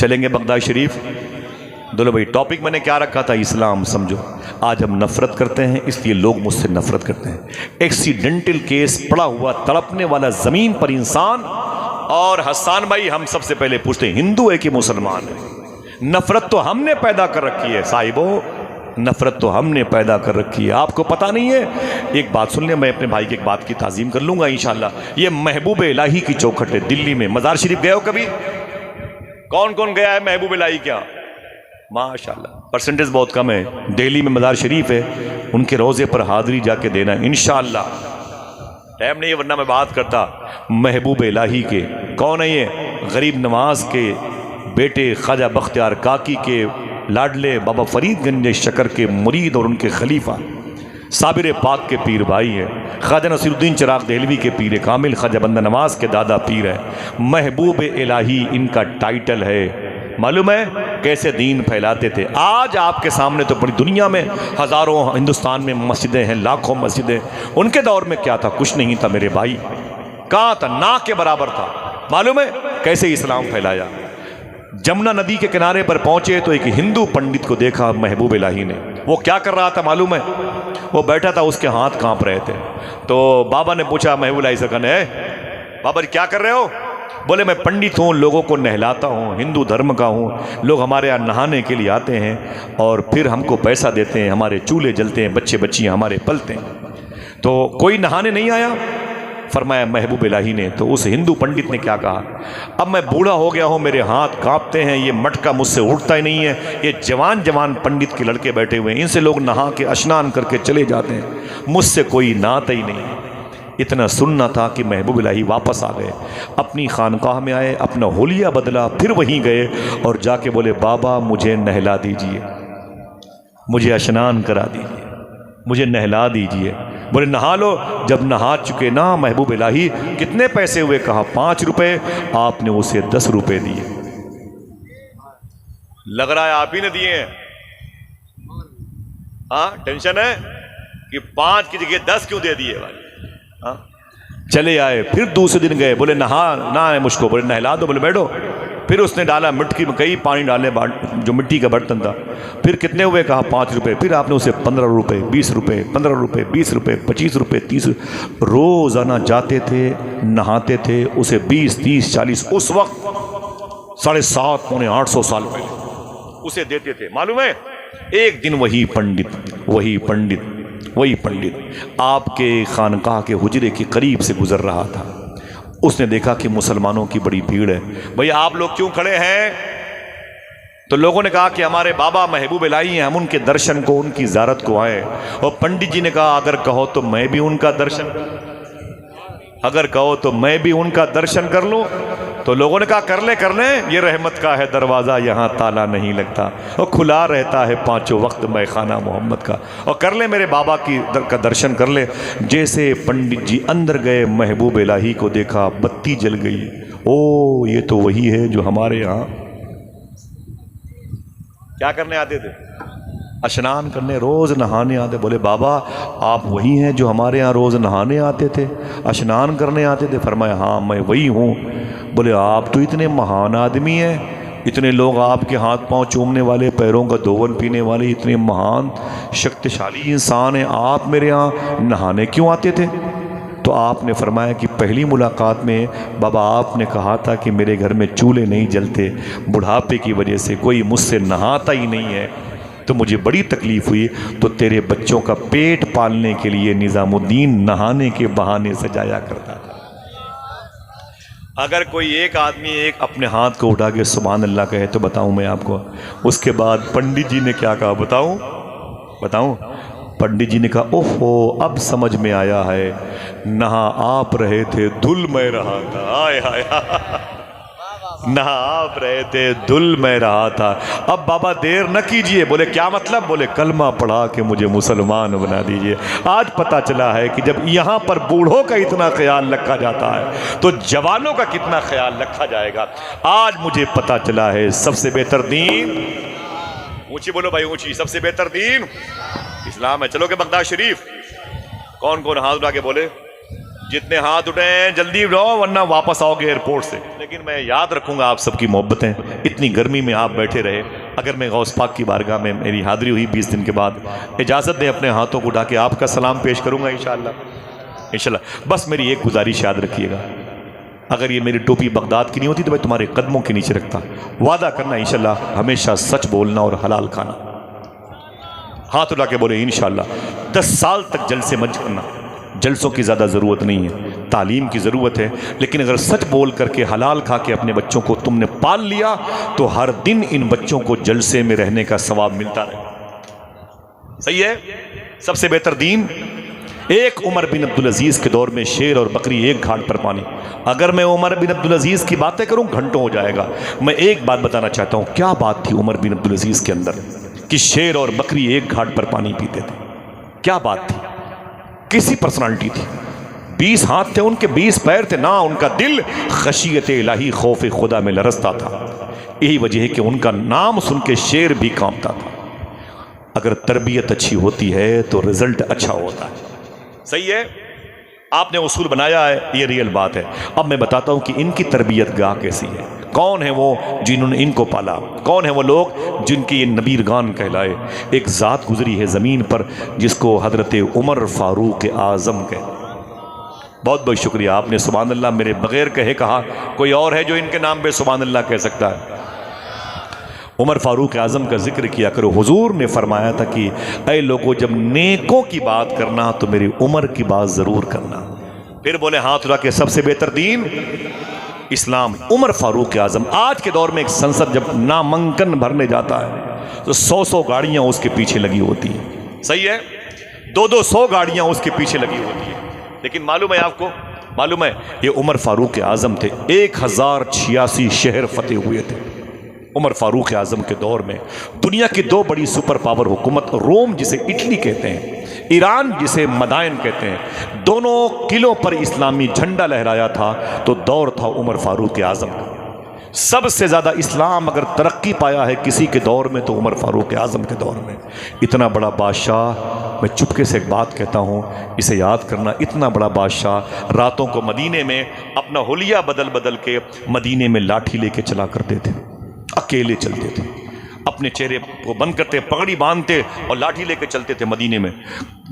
चलेंगे बगदाद शरीफ। दोनों भाई, टॉपिक मैंने क्या रखा था? इस्लाम। समझो, आज हम नफ़रत करते हैं, इसलिए लोग मुझसे नफ़रत करते हैं। एक्सीडेंटल केस, पड़ा हुआ तड़पने वाला ज़मीन पर इंसान। और हसन भाई, हम सबसे पहले पूछते हैं हिंदू है कि मुसलमान है? नफ़रत तो हमने पैदा कर रखी है साहिबो, नफ़रत तो हमने पैदा कर रखी है, आपको पता नहीं है। एक बात सुन ले, मैं अपने भाई की एक बात की ताज़ीम कर लूँगा इंशाअल्लाह। ये महबूब इलाही की चौखट है दिल्ली में। मज़ार शरीफ गए हो कभी? कौन कौन गया है महबूब इलाही? क्या माशाअल्लाह, परसेंटेज बहुत कम है। दिल्ली में मज़ार शरीफ है, उनके रोज़े पर हाज़री जाके देना इंशाअल्लाह। टाइम नहीं है वरना मैं बात करता। महबूब इलाही के कौन है ये? गरीब नवाज के बेटे, ख्वाजा बख्तियार काकी के लाडले, बाबा फरीदगंज शकर के मुरीद और उनके खलीफा, साबिर पाक के पीर भाई है। ख्वाजा नसीरुद्दीन चिराग देहलवी के पीर कामिल, ख्वाजा बंदा नवाज के दादा पीर है। महबूब इलाही इनका टाइटल है। मालूम है कैसे दीन फैलाते थे? आज आपके सामने तो पूरी दुनिया में हज़ारों, हिंदुस्तान में मस्जिदें हैं, लाखों मस्जिदें। उनके दौर में क्या था? कुछ नहीं था मेरे भाई। कहाँ था? ना के बराबर था। मालूम है कैसे इस्लाम फैलाया? जमुना नदी के किनारे पर पहुंचे तो एक हिंदू पंडित को देखा महबूब इलाही ने। वो क्या कर रहा था मालूम है? वो बैठा था, उसके हाथ कांप रहे थे। तो बाबा ने पूछा महबूब इलाही से, कहने बाबा जी क्या कर रहे हो? बोले मैं पंडित हूँ, लोगों को नहलाता हूँ, हिंदू धर्म का हूँ। लोग हमारे यहाँ नहाने के लिए आते हैं और फिर हमको पैसा देते हैं, हमारे चूल्हे जलते हैं, बच्चे बच्चियाँ हमारे पलते हैं। तो कोई नहाने नहीं आया? फरमाया महबूब इलाही ने। तो उस हिंदू पंडित ने क्या कहा? अब मैं बूढ़ा हो गया हूँ, मेरे हाथ कांपते हैं, ये मटका मुझसे उठता ही नहीं है। ये जवान जवान पंडित के लड़के बैठे हुए हैं, इनसे लोग नहा के स्नान करके चले जाते हैं, मुझसे कोई नहाता ही नहीं है। इतना सुनना था कि महबूब इलाही वापस आ गए, अपनी खानकाह में आए, अपना होलिया बदला, फिर वहीं गए और जाके बोले बाबा मुझे नहला दीजिए, मुझे स्नान करा दीजिए, मुझे नहला दीजिए। बोले नहा लो। जब नहा चुके ना महबूब इलाही, कितने पैसे हुए? कहा 5 रुपए। आपने उसे 10 रुपए दिए। लग रहा है आप ही ने दिए हैं। हाँ, टेंशन है कि 5 की जगह 10 क्यों दे दिए भाई? हाँ, चले आए। फिर दूसरे दिन गए, बोले नहा ना है मुझको, बोले नहला दो। बोले बैठो। फिर उसने डाला मिट्टी में, कई पानी डाले, जो मिट्टी का बर्तन था। फिर कितने हुए? कहा 5 रुपए। फिर आपने उसे 15 रुपए, 20 रुपए, 15 रुपए, 20 रुपए, 25 रुपए, 30। रोजाना जाते थे, नहाते थे, उसे 20, 30, 40, उस वक्त 750, पौने 800 साल पहले उसे देते थे। मालूम है एक दिन वही पंडित आपके खानकाह के हुजरे के करीब से गुजर रहा था। उसने देखा कि मुसलमानों की बड़ी भीड़ है। भैया आप लोग क्यों खड़े हैं? तो लोगों ने कहा कि हमारे बाबा महबूब इलाही हैं, हम उनके दर्शन को, उनकी ज़ियारत को आए। और पंडित जी ने कहा अगर कहो तो मैं भी उनका दर्शन कर लूं। तो लोगों ने कहा कर ले, ये रहमत का है दरवाज़ा, यहाँ ताला नहीं लगता और खुला रहता है 5 वक्त मैखाना मोहम्मद का। और कर ले मेरे बाबा का दर्शन कर ले। जैसे पंडित जी अंदर गए, महबूब इलाही को देखा, बत्ती जल गई। ओ ये तो वही है जो हमारे यहाँ क्या करने आते थे? स्नान करने, रोज़ नहाने आते। बोले बाबा आप वही हैं जो हमारे यहाँ रोज़ नहाने आते थे, स्नान करने आते थे? फरमाया हाँ मैं वही हूँ। बोले आप तो इतने महान आदमी हैं, इतने लोग आपके हाथ पांव चूमने वाले, पैरों का धोवन पीने वाले, इतने महान शक्तिशाली इंसान हैं, आप मेरे यहाँ नहाने क्यों आते थे? तो आपने फरमाया कि पहली मुलाकात में बाबा आपने कहा था कि मेरे घर में चूल्हे नहीं जलते, बुढ़ापे की वजह से कोई मुझसे नहाता ही नहीं है, तो मुझे बड़ी तकलीफ़ हुई। तो तेरे बच्चों का पेट पालने के लिए निज़ामुद्दीन नहाने के बहाने से जाया करता था। अगर कोई एक आदमी एक अपने हाथ को उठा के सुभान अल्लाह कहे तो बताऊं मैं आपको। उसके बाद पंडित जी ने क्या कहा बताऊं? पंडित जी ने कहा ओहो अब समझ में आया है, नहा आप रहे थे धुल मैं रहा था। हाय हाय नहा आप रहे थे धुल मैं रहा था। अब बाबा देर न कीजिए। बोले क्या मतलब? बोले कलमा पढ़ा के मुझे मुसलमान बना दीजिए। आज पता चला है कि जब यहाँ पर बूढ़ों का इतना ख्याल रखा जाता है तो जवानों का कितना ख्याल रखा जाएगा। आज मुझे पता चला है सबसे बेहतर दीन, ऊंची बोलो भाई ऊंची, सबसे बेहतर दीन इस्लाम है। चलो के बगदाद शरीफ कौन कौन हाथ उठा के बोले जितने हाथ उठे हैं जल्दी उठाओ वरना वापस आओगे एयरपोर्ट से। लेकिन मैं याद रखूंगा आप सबकी मोहब्बतें। इतनी गर्मी में आप बैठे रहे, अगर मैं गौस पाक की बारगाह में मेरी हाजिरी हुई 20 दिन के बाद, इजाज़त दें अपने हाथों को उठा के आपका सलाम पेश करूंगा इंशाअल्लाह। इंशाअल्लाह बस मेरी एक गुजारिश याद रखिएगा, अगर ये मेरी टोपी बगदाद की नहीं होती तो मैं तुम्हारे कदमों के नीचे रखता। वादा करना इंशाअल्लाह हमेशा सच बोलना और हलाल खाना। हाथ उठा के बोले इंशाअल्लाह। 10 साल तक जलसे मत करना, जलसों की ज़्यादा ज़रूरत नहीं है, तालीम की ज़रूरत है, लेकिन अगर सच बोल करके हलाल खा के अपने बच्चों को तुमने पाल लिया तो हर दिन इन बच्चों को जलसे में रहने का सवाब मिलता रहे। सही है। सबसे बेहतर दीन। एक उमर बिन अब्दुल अजीज़ के दौर में शेर और बकरी एक घाट पर पानी। अगर मैं उमर बिन अब्दुल अजीज़ की बातें करूं घंटों हो जाएगा। मैं एक बात बताना चाहता हूं, क्या बात थी उमर बिन अब्दुल अजीज़ के अंदर कि शेर और बकरी एक घाट पर पानी पीते थे। क्या बात थी, किसी पर्सनालिटी थी। 20 हाथ थे उनके, 20 पैर थे ना, उनका दिल खशियत इलाही खौफ खुदा में लरसता था। यही वजह है कि उनका नाम सुन के शेर भी कांपता था। अगर तरबियत अच्छी होती है तो रिजल्ट अच्छा होता है। सही है। आपने उसूल बनाया है, ये रियल बात है। अब मैं बताता हूं कि इनकी तरबियत गाह कैसी है। कौन है वो जिन्होंने इनको पाला, कौन है वो लोग जिनके ये नबीरगान कहलाए। एक ज़ात गुजरी है ज़मीन पर जिसको हज़रत उमर फारूक आज़म कहते। बहुत बहुत शुक्रिया, आपने सुभान अल्लाह मेरे बगैर कहे कहा। कोई और है जो इनके नाम पे सुभान अल्लाह कह सकता है? उमर फारूक आज़म का जिक्र किया करो। हुजूर ने फरमाया था कि ऐ लोगों, जब नेकों की बात करना तो मेरी उमर की बात ज़रूर करना। फिर बोले हाथ उठा के, सबसे बेहतर दीन इस्लाम, उमर फारूक आज़म। आज के दौर में एक संसद जब नामांकन भरने जाता है तो 100 गाड़ियाँ उसके पीछे लगी होती हैं। सही है। 200 गाड़ियाँ उसके पीछे लगी होती हैं। लेकिन मालूम है आपको, मालूम है ये उमर फारूक आज़म थे। 1086 शहर फतेह हुए थे उमर फारूक आज़म के दौर में। दुनिया की 2 बड़ी सुपर पावर हुकूमत, रोम जिसे इटली कहते हैं, ईरान जिसे मदायन कहते हैं, दोनों किलों पर इस्लामी झंडा लहराया था तो दौर था उमर फारूक आज़म का। सबसे ज़्यादा इस्लाम अगर तरक्की पाया है किसी के दौर में तो उमर फारूक आज़म के दौर में। इतना बड़ा बादशाह, मैं चुपके से एक बात कहता हूँ, इसे याद करना, इतना बड़ा बादशाह रातों को मदीने में अपना हुलिया बदल बदल के मदीने में लाठी लेके चला करते थे। अकेले चलते थे, अपने चेहरे को बंद करते, पगड़ी बांधते और लाठी लेकर चलते थे मदीने में।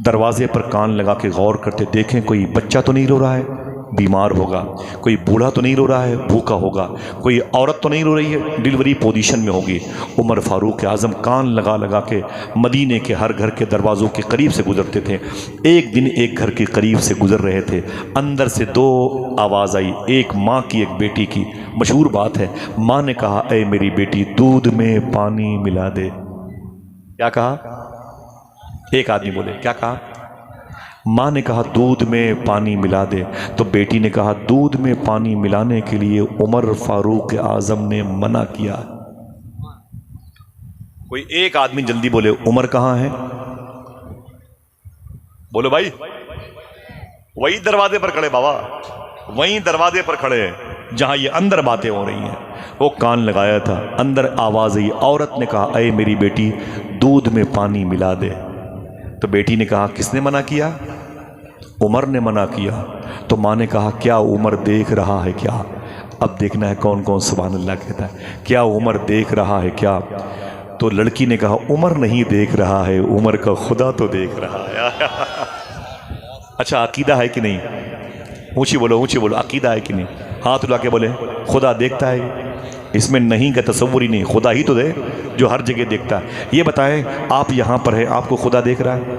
दरवाजे पर कान लगा के गौर करते, देखें कोई बच्चा तो नहीं रो रहा है, बीमार होगा, कोई बूढ़ा तो नहीं रो रहा है, भूखा होगा, कोई औरत तो नहीं रो रही है, डिलीवरी पोजीशन में होगी। उमर फारूक आज़म कान लगा लगा के मदीने के हर घर के दरवाज़ों के करीब से गुजरते थे। एक दिन एक घर के करीब से गुजर रहे थे, अंदर से 2 आवाज़ आई, एक माँ की एक बेटी की। मशहूर बात है, माँ ने कहा, ऐ मेरी बेटी दूध में पानी मिला दे। क्या कहा? एक आदमी बोले, क्या कहा? माँ ने कहा दूध में पानी मिला दे। तो बेटी ने कहा दूध में पानी मिलाने के लिए उमर फारूक आज़म ने मना किया। कोई एक आदमी जल्दी बोले, उमर कहाँ है? बोलो भाई। वही दरवाजे पर खड़े बाबा, वही दरवाजे पर खड़े हैं जहां ये अंदर बातें हो रही हैं। वो कान लगाया था, अंदर आवाज़ आई, औरत ने कहा, ऐ मेरी बेटी दूध में पानी मिला दे। तो बेटी ने कहा, किसने मना किया? उमर ने मना किया। तो माँ ने कहा, क्या उमर देख रहा है क्या? अब देखना है कौन कौन सुभान अल्लाह कहता है, क्या उमर देख रहा है क्या? तो लड़की ने कहा, उमर नहीं देख रहा है, उमर का खुदा तो देख रहा है। अच्छा, अकीदा है कि नहीं? ऊंची बोलो, ऊंची बोलो, अकीदा है कि नहीं? हाथ उठा के बोले, खुदा देखता है। इसमें नहीं का तसव्वुर ही नहीं, खुदा ही तो दे जो हर जगह देखता है। ये बताएं, आप यहाँ पर हैं, आपको खुदा देख रहा है?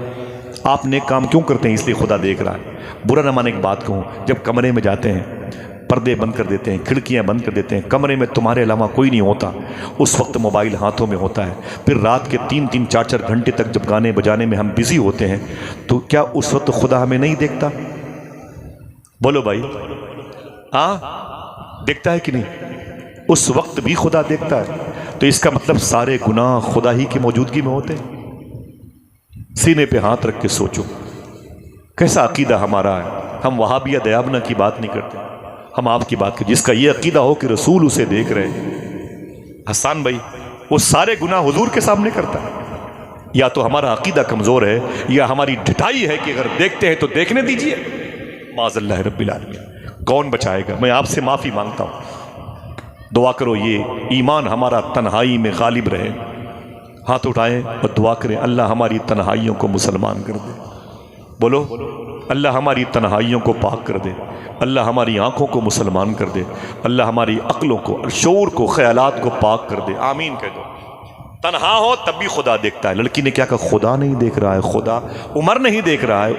आप नेक काम क्यों करते हैं? इसलिए खुदा देख रहा है। बुरा न माने एक बात कहूँ, जब कमरे में जाते हैं पर्दे बंद कर देते हैं, खिड़कियाँ बंद कर देते हैं, कमरे में तुम्हारे अलावा कोई नहीं होता, उस वक्त मोबाइल हाथों में होता है, फिर रात के 3-3, 4-4 घंटे तक जब गाने बजाने में हम बिजी होते हैं, तो क्या उस वक्त खुदा हमें नहीं देखता? बोलो भाई, हाँ देखता है कि नहीं? उस वक्त भी खुदा देखता है। तो इसका मतलब सारे गुनाह खुदा ही की मौजूदगी में होते हैं। सीने पे हाथ रख के सोचो कैसा अकीदा हमारा है। हम वहाबिया दयाबना की बात नहीं करते, हम आपकी बात करते जिसका ये अकीदा हो कि रसूल उसे देख रहे हैं। हसन भाई, वो सारे गुनाह हुजूर के सामने करता है। या तो हमारा अकीदा कमज़ोर है या हमारी ढिठाई है कि अगर देखते हैं तो देखने दीजिए। माज़ल्लाह रब्बिल आलमीन, कौन बचाएगा? मैं आपसे माफ़ी मांगता हूँ, दुआ करो ये ईमान हमारा तन्हाई में गालिब रहे। हाथ उठाएं और दुआ करें, अल्लाह हमारी तन्हाइयों को मुसलमान कर दे। बोलो, अल्लाह हमारी तन्हाइयों को पाक कर दे, अल्लाह हमारी आँखों को मुसलमान कर दे, अल्लाह हमारी अक्लों को, शऊर को, ख्यालात को पाक कर दे। आमीन कह दो। तन्हा हो तब भी खुदा देखता है। लड़की ने क्या कहा? खुदा नहीं देख रहा है, खुदा उमर नहीं देख रहा है।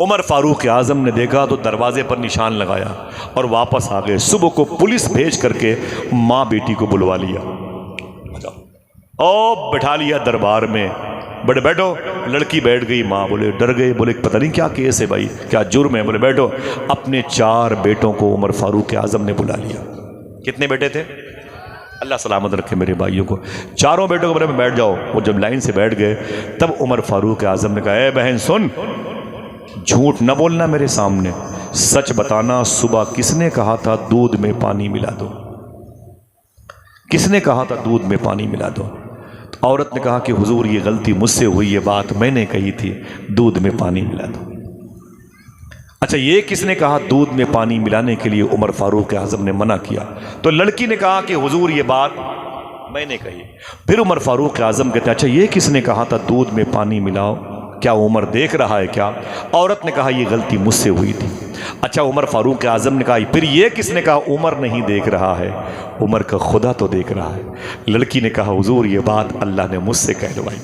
उमर फारूक आजम ने देखा तो दरवाजे पर निशान लगाया और वापस आ गए। सुबह को पुलिस भेज करके माँ बेटी को बुलवा लिया और बैठा लिया दरबार में। बड़े बैठो। लड़की बैठ गई, माँ बोले डर गए, बोले पता नहीं क्या केस है भाई, क्या जुर्म है? बोले बैठो। अपने 4 बेटों को उमर फारूक आजम ने बुला लिया। कितने बेटे थे? अल्लाह सलामत रखे मेरे भाइयों को। 4 बेटों के बारे में बैठ जाओ। वो जब लाइन से बैठ गए तब उमर फारूक आजम ने कहा, ए बहन सुन, झूठ न बोलना मेरे सामने, सच बताना, सुबह किसने कहा था दूध में पानी मिला दो? किसने कहा था दूध में पानी मिला दो? तो औरत ने कहा कि हुजूर ये गलती मुझसे हुई, ये बात मैंने कही थी, दूध में पानी मिला दो। अच्छा, ये किसने कहा दूध में पानी मिलाने के लिए उमर फारूक आजम ने मना किया? तो लड़की ने कहा कि हुजूर ये बात मैंने कही। फिर उमर फारूक आजम कहते हैं, अच्छा ये किसने कहा था दूध में पानी मिलाओ? क्या उमर देख रहा है क्या? औरत ने कहा ये गलती मुझसे हुई थी। अच्छा, उमर फारूक आजम ने कहा फिर ये किसने कहा? उमर नहीं देख रहा है, उमर का खुदा तो देख रहा है। लड़की ने कहा हुजूर ये बात अल्लाह ने मुझसे कहलवाई,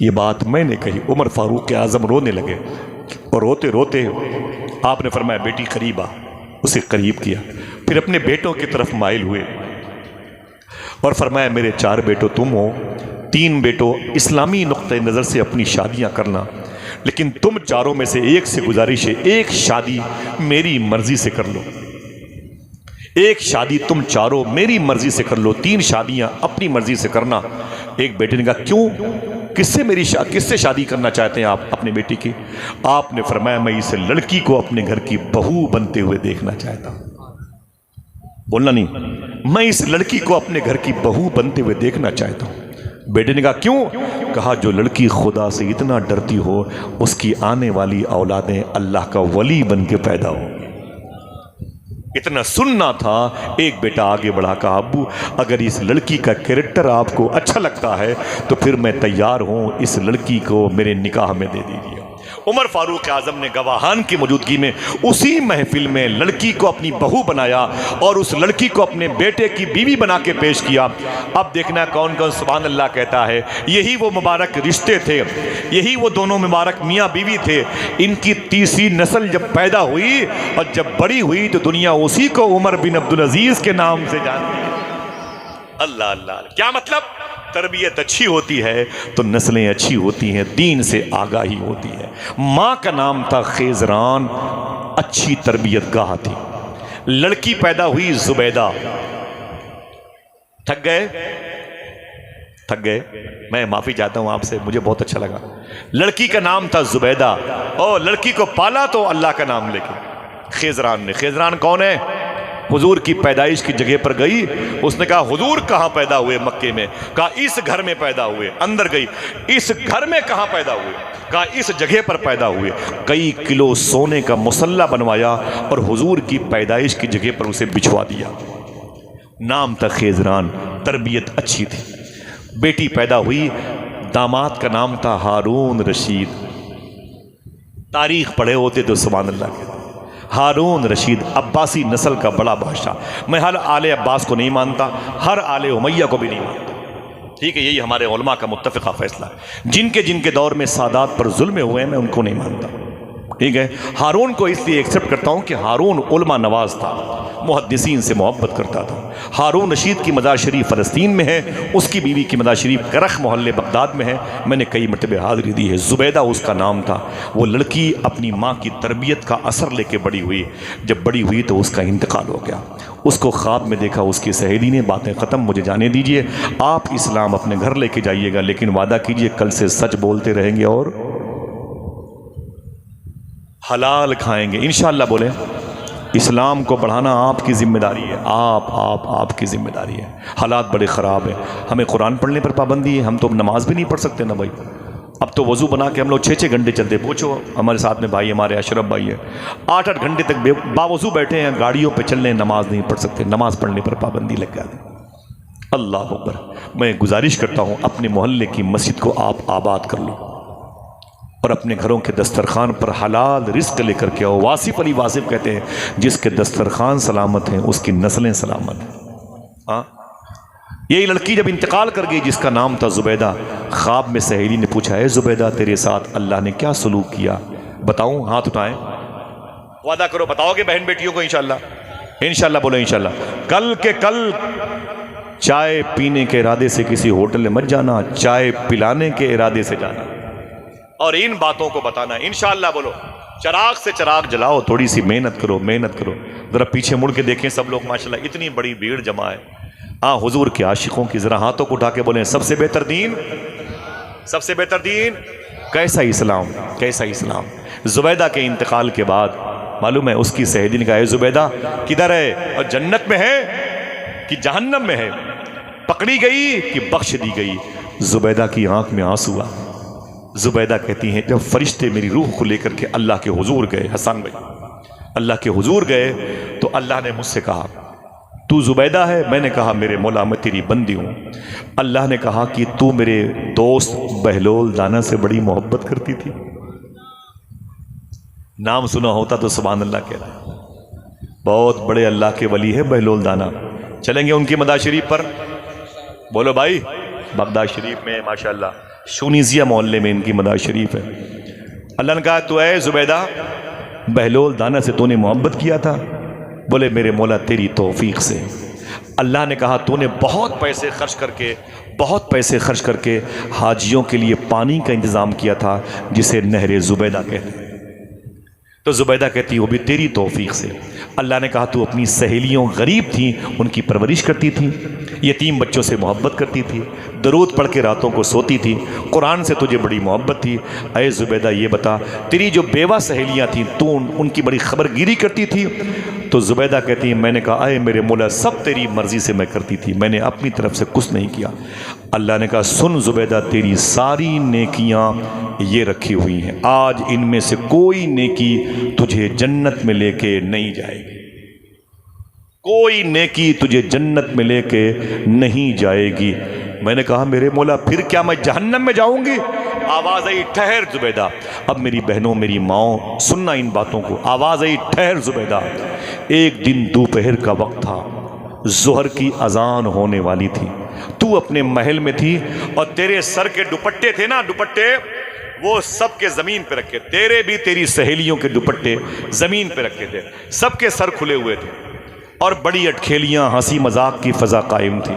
ये बात मैंने कही। उमर फारूक आजम रोने लगे और रोते रोते आपने फरमाया बेटी करीब आ। उसे करीब किया, फिर अपने बेटों की तरफ माइल हुए और फरमाया मेरे 4 बेटों तुम हो, 3 बेटों इस्लामी नुक्ते नज़र से अपनी शादियां करना, लेकिन तुम 4 में से एक से गुजारिश है, एक शादी मेरी मर्जी से कर लो। एक शादी तुम 4 मेरी मर्जी से कर लो, 3 शादियां अपनी मर्जी से करना। एक बेटे ने कहा क्यों, किससे शादी करना चाहते हैं आप अपनी बेटी की? आपने फरमाया मैं इस लड़की को अपने घर की बहू बनते हुए देखना चाहता हूं। बोलना नहीं, मैं इस लड़की को अपने घर की बहू बनते हुए देखना चाहता हूं। बेटे ने कहा क्यों? कहा जो लड़की खुदा से इतना डरती हो उसकी आने वाली औलादें अल्लाह का वली बन के पैदा हो। इतना सुनना था। एक बेटा आगे बढ़ा, कहा अब्बू अगर इस लड़की का कैरेक्टर आपको अच्छा लगता है तो फिर मैं तैयार हूं, इस लड़की को मेरे निकाह में दे दीजिए। उमर फारूक आजम ने गवाहान की मौजूदगी में उसी महफिल में लड़की को अपनी बहू बनाया और उस लड़की को अपने बेटे की बीवी बना के पेश किया। अब देखना कौन कौन सुभान अल्लाह कहता है। यही वो मुबारक रिश्ते थे, यही वो दोनों मुबारक मियाँ बीवी थे। इनकी तीसरी नस्ल जब पैदा हुई और जब बड़ी हुई तो दुनिया उसी को उमर बिन अब्दुल अजीज के नाम से जानती है। अल्लाह अल्लाह, क्या मतलब? तरबियत अच्छी होती है तो नस्लें अच्छी होती हैं, दीन से आगाही होती है। माँ का नाम था खेजरान, अच्छी तरबियत गाह थी। लड़की पैदा हुई जुबैदा। थक गए, मैं माफ़ी चाहता हूँ आपसे, मुझे बहुत अच्छा लगा। लड़की का नाम था जुबैदा और लड़की को पाला तो अल्लाह का नाम लेके खेजरान ने। खेजरान कौन है? हुजूर की पैदाइश की जगह पर गई, उसने कहा हुजूर कहाँ पैदा हुए? मक्के में। कहा इस घर में पैदा हुए। अंदर गई, इस घर में कहाँ पैदा हुए? कहा इस जगह पर पैदा हुए। कई किलो सोने का मुसल्ला बनवाया और हुजूर की पैदाइश की जगह पर उसे बिछवा दिया। नाम था खेजरान, तरबियत अच्छी थी। बेटी पैदा हुई, दामाद का नाम था हारून रशीद। तारीख पढ़े होते तो सुभान अल्लाह कहते। हारून रशीद अब्बासी नस्ल का बड़ा बादशाह। मैं हर आले अब्बास को नहीं मानता, हर आले उमैया को भी नहीं मानता, ठीक है? यही हमारे उलमा का मुत्तफ़िक़ा फ़ैसला है। जिनके दौर में सादात पर जुल्म हुए हैं मैं उनको नहीं मानता, ठीक है? हारून को इसलिए एक्सेप्ट करता हूँ कि हारून उलमा नवाज था, मुहद्दिसीन से मोहब्बत करता था। हारून रशीद की मज़ार शरीफ फ़लस्तीन में है, उसकी बीवी की मज़ार शरीफ करख मोहल्ले बगदाद में है। मैंने कई मरतबे हाज़िरी दी है। जुबैदा उसका नाम था। वो लड़की अपनी माँ की तरबियत का असर लेके बड़ी हुई। जब बड़ी हुई तो उसका इंतकाल हो गया। उसको ख्वाब में देखा उसकी सहेली ने, बातें ख़त्म, मुझे जाने दीजिए, आप इस्लाम अपने घर लेके जाइएगा, लेकिन वादा कीजिए कल से सच बोलते रहेंगे और हलाल खाएंगे इंशाअल्लाह। बोले इस्लाम को बढ़ाना आपकी ज़िम्मेदारी है, आपकी ज़िम्मेदारी है। हालात बड़े ख़राब हैं, हमें कुरान पढ़ने पर पाबंदी है, हम तो नमाज भी नहीं पढ़ सकते ना भाई। अब तो वज़ू बना के हम लोग 6-6 घंटे चलते। पूछो हमारे साथ में भाई, हमारे अशरफ भाई है, 8-8 घंटे तक बावज़ू बैठे हैं, गाड़ियों पे चल रहे हैं, नमाज नहीं पढ़ सकते, नमाज पढ़ने पर पाबंदी लग जाती। अल्लाह अकबर। मैं गुजारिश करता हूँ अपने मोहल्ले की मस्जिद को आप आबाद कर लो और अपने घरों के दस्तरखान पर हलाल रिस्क लेकर के आओ। वासिफ अली वासिफ कहते हैं, जिसके दस्तरखान सलामत हैं उसकी नस्लें सलामत हैं। हाँ, यही लड़की जब इंतकाल कर गई जिसका नाम था जुबैदा, ख्वाब में सहेली ने पूछा, है जुबैदा तेरे साथ अल्लाह ने क्या सलूक किया? बताऊं? हाथ उठाएं, वादा करो, बताओगे बहन बेटियों को इंशाल्लाह? इंशाल्लाह बोलो इंशाल्लाह। कल के कल चाय पीने के इरादे से किसी होटल में मत जाना, चाय पिलाने के इरादे से जाना और इन बातों को बताना। इंशाल्लाह बोलो। चिराग से चिराग जलाओ, थोड़ी सी मेहनत करो, मेहनत करो। जरा पीछे मुड़ के देखें सब लोग, माशाल्लाह इतनी बड़ी भीड़ जमा है। हाँ, हुजूर के आशिकों की, जरा हाथों को उठा के बोलें, सबसे बेहतर दीन, सबसे बेहतर दीन। कैसा इस्लाम, कैसा इस्लाम। जुबैदा के इंतकाल के बाद मालूम है उसकी सहेली ने कहा, जुबैदा किधर है? और जन्नत में है कि जहन्नम में है? पकड़ी गई कि बख्श दी गई? जुबैदा की आंख में आंसू आ। जुबैदा कहती हैं, जब फरिश्ते मेरी रूह को लेकर के अल्लाह के हुजूर गए, हसन भाई अल्लाह के हुजूर गए, तो अल्लाह ने मुझसे कहा, तू जुबैदा है? मैंने कहा, मेरे मौला मैं तेरी बंदी हूँ। अल्लाह ने कहा कि तू मेरे दोस्त बहलोल दाना से बड़ी मोहब्बत करती थी। नाम सुना होता तो सुभान अल्लाह कह रहा। बहुत बड़े अल्लाह के वली है बहलोल दाना। चलेंगे उनकी मदार शरीफ पर? बोलो भाई, बगदाद शरीफ में माशाअल्लाह शूनीजिया मोहल्ले में इनकी मदार शरीफ है। अल्लाह ने कहा, तो ऐ जुबैदा, बहलोल दाना से तूने मोहब्बत किया था? बोले, मेरे मौला तेरी तौफीक से। अल्लाह ने कहा, तूने बहुत पैसे खर्च करके हाजियों के लिए पानी का इंतज़ाम किया था, जिसे नहर जुबैदा कहते हैं। तो जुबैदा कहती, वो भी तेरी तौफीक से। अल्लाह ने कहा, तू अपनी सहेलियों गरीब थी उनकी परवरिश करती थी, यतीम बच्चों से मोहब्बत करती थी, दरूद पढ़ के रातों को सोती थी, कुरान से तुझे बड़ी मोहब्बत थी। अय जुबैदा ये बता, तेरी जो बेवा सहेलियाँ थीं तू उनकी बड़ी खबरगिरी करती थी? तो जुबैदा कहती है, मैंने कहा, अय मेरे मौला सब तेरी मर्ज़ी से मैं करती थी, मैंने अपनी तरफ से कुछ नहीं किया। अल्लाह ने कहा, सुन जुबैदा, तेरी सारी नेकियां ये रखी हुई हैं, आज इनमें से कोई नेकी तुझे जन्नत में लेके नहीं जाएगी, कोई नेकी तुझे जन्नत में लेके नहीं जाएगी। मैंने कहा, मेरे मौला फिर क्या मैं जहन्नम में जाऊंगी? आवाज़ आई, ठहर जुबैदा। अब मेरी बहनों, मेरी माओ, सुनना इन बातों को। आवाज़ आई, ठहर जुबैदा। एक दिन दोपहर का वक्त था, ज़ोहर की अजान होने वाली थी, तू अपने महल में थी और तेरे सर के दुपट्टे थे ना, दुपट्टे वो सब के ज़मीन पे रखे, तेरे भी तेरी सहेलियों के दुपट्टे ज़मीन पे रखे थे, सबके सर खुले हुए थे और बड़ी अटखेलियाँ, हंसी मजाक की फ़ज़ा कायम थी।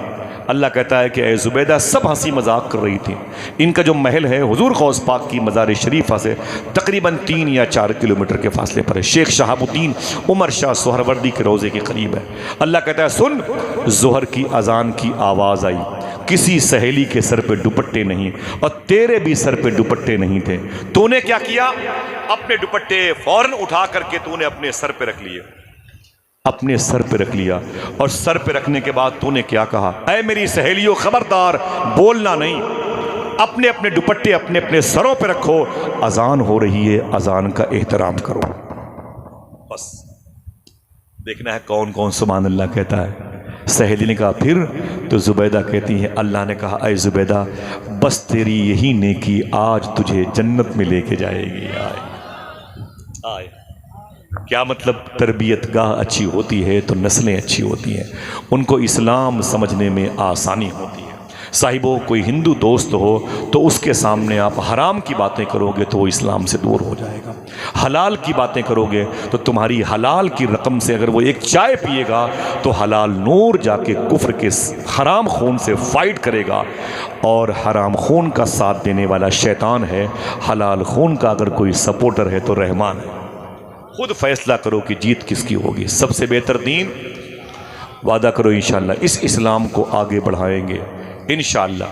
अल्लाह कहता है कि ए जुबैदा, सब हंसी मजाक कर रही थी। इनका जो महल है हुजूर गौस पाक की मज़ार शरीफा से तकरीबन 3 या 4 किलोमीटर के फासले पर है। शेख शहाबुद्दीन उमर शाह सोहरवर्दी के रोज़े के करीब है। अल्लाह कहता है, सुन, ज़ोहर की अजान की आवाज़ आई, किसी सहेली के सर पे दुपट्टे नहीं और तेरे भी सर पे दुपट्टे नहीं थे। तूने क्या किया? अपने दुपट्टे फौरन उठा करके तूने अपने सर पे रख लिए, अपने सर पे रख लिया। और सर पे रखने के बाद तूने क्या कहा? ऐ मेरी सहेलियों, खबरदार बोलना नहीं, अपने अपने दुपट्टे अपने अपने सरों पे रखो, अजान हो रही है, अजान का एहतराम करो। बस देखना है कौन कौन सुभान अल्लाह कहता है। सहेली ने कहा, फिर? तो जुबैदा कहती है, अल्लाह ने कहा, ऐ जुबैदा, बस तेरी यही नेकी आज तुझे जन्नत में लेके जाएगी। आए क्या मतलब? तरबियत गाह अच्छी होती है तो नस्लें अच्छी होती हैं, उनको इस्लाम समझने में आसानी होती है। साहिबों, कोई हिंदू दोस्त हो तो उसके सामने आप हराम की बातें करोगे तो वो इस्लाम से दूर हो जाएगा, हलाल की बातें करोगे तो तुम्हारी हलाल की रकम से अगर वो एक चाय पिएगा तो हलाल नूर जाके कुफ्र के हराम खून से फाइट करेगा। और हराम खून का साथ देने वाला शैतान है, हलाल खून का अगर कोई सपोर्टर है तो रहमान है। खुद फैसला करो कि जीत किसकी होगी। सबसे बेहतर दीन, वादा करो इंशाअल्लाह इस इस्लाम को आगे बढ़ाएंगे इंशाअल्लाह।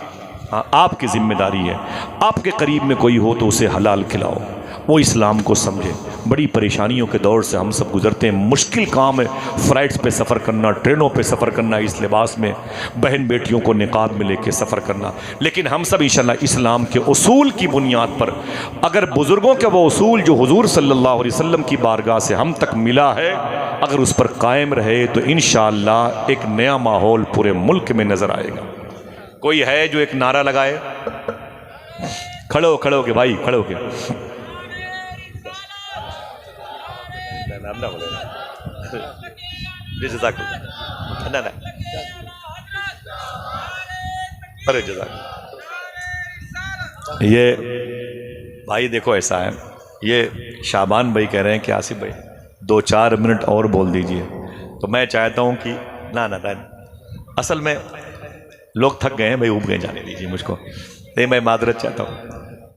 हाँ, आपकी जिम्मेदारी है, आपके करीब में कोई हो तो उसे हलाल खिलाओ, वो इस्लाम को समझे। बड़ी परेशानियों के दौर से हम सब गुजरते हैं, मुश्किल काम है फ़्लाइट्स पे सफ़र करना, ट्रेनों पे सफ़र करना, इस लिबास में बहन बेटियों को निकाब में लेके सफ़र करना। लेकिन हम सब इंशाअल्लाह इस्लाम के उसूल की बुनियाद पर, अगर बुज़ुर्गों के वो उसूल जो हुज़ूर सल्लल्लाहु अलैहि वसल्लम की बारगाह से हम तक मिला है, अगर उस पर कायम रहे तो इंशाअल्लाह एक नया माहौल पूरे मुल्क में नज़र आएगा। कोई है जो एक नारा लगाए? खड़ो के भाई, खड़ो के। ना बोले ना ना, अरे जज़ाक। ये भाई देखो ऐसा है, ये शाबान भाई कह रहे हैं कि आसिफ भाई 2-4 मिनट और बोल दीजिए, तो मैं चाहता हूं कि ना ना ना, असल में लोग थक गए हैं भाई, उब गए, जाने दीजिए मुझको, नहीं मैं मादरत चाहता हूँ।